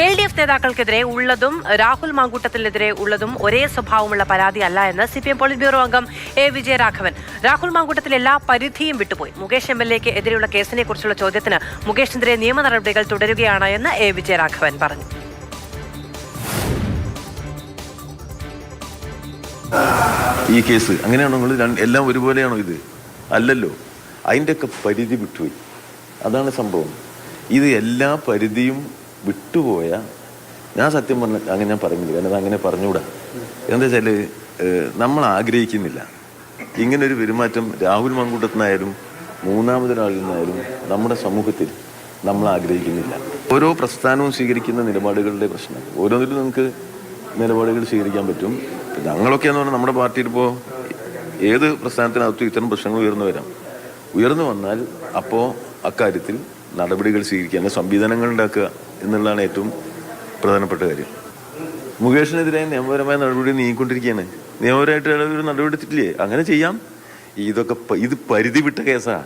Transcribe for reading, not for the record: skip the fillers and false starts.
LDF നേതാക്കൾക്കെതിരെ ഉള്ളതും രാഹുൽ മാങ്കൂട്ടത്തിനെതിരെ ഉള്ളതും ഒരേ സ്വഭാവമുള്ള പരാതിയല്ല എന്ന് CPM പോളിറ്റ് ബ്യൂറോ അംഗം A. വിജയരാഘവൻ. രാഹുൽ മാങ്കൂട്ടത്തിൽ എല്ലാ പരിധിയും വിട്ടുപോയി. മുകേഷ് MLAക്ക് എതിരെയുള്ള കേസിനെ കുറിച്ചുള്ള ചോദ്യത്തിന് മുകേഷിനെതിരെ നിയമ നടപടികൾ തുടരുകയാണ് എന്ന് A. വിജയരാഘവൻ പറഞ്ഞു. ഈ കേസ് അങ്ങനെയാണോ? നിങ്ങൾ എല്ലാം ഒരുപോലെയാണോ? ഇത് അല്ലല്ലോ. അതിൻ്റെയൊക്കെ പരിധി വിട്ടുപോയി. അതാണ് സംഭവം. ഇത് എല്ലാ പരിധിയും വിട്ടുപോയ ഞാൻ സത്യം പറഞ്ഞ അങ്ങനെ ഞാൻ പറയുന്നില്ല. കാരണം അത് അങ്ങനെ പറഞ്ഞുകൂടാ. എന്താ വെച്ചാൽ നമ്മൾ ആഗ്രഹിക്കുന്നില്ല ഇങ്ങനൊരു പെരുമാറ്റം. രാഹുൽ മാങ്കൂട്ടത്തിനായാലും മൂന്നാമതൊരാളിൽ നിന്നായാലും നമ്മുടെ സമൂഹത്തിൽ നമ്മൾ ആഗ്രഹിക്കുന്നില്ല. ഓരോ പ്രസ്ഥാനവും സ്വീകരിക്കുന്ന നിലപാടുകളുടെ പ്രശ്നം. ഓരോന്നിലും നമുക്ക് നിലപാടുകൾ സ്വീകരിക്കാൻ പറ്റും. ഞങ്ങളൊക്കെ എന്ന് പറഞ്ഞാൽ നമ്മുടെ പാർട്ടിയിൽ ഇപ്പോൾ ഏത് പ്രസ്ഥാനത്തിനകത്തും ഇത്തരം പ്രശ്നങ്ങൾ ഉയർന്നു വന്നാൽ അപ്പോൾ അക്കാര്യത്തിൽ നടപടികൾ സ്വീകരിക്കുക, സംവിധാനങ്ങൾ ഉണ്ടാക്കുക എന്നുള്ളതാണ് ഏറ്റവും പ്രധാനപ്പെട്ട കാര്യം. മുകേഷിനെതിരെ നിയമപരമായ നടപടി നീങ്ങിക്കൊണ്ടിരിക്കുകയാണ്. നിയമപരമായിട്ട് ഒരു നടപടി എടുത്തിട്ടില്ലേ? അങ്ങനെ ചെയ്യാം. ഇത് പരിധി വിട്ട കേസാണ്.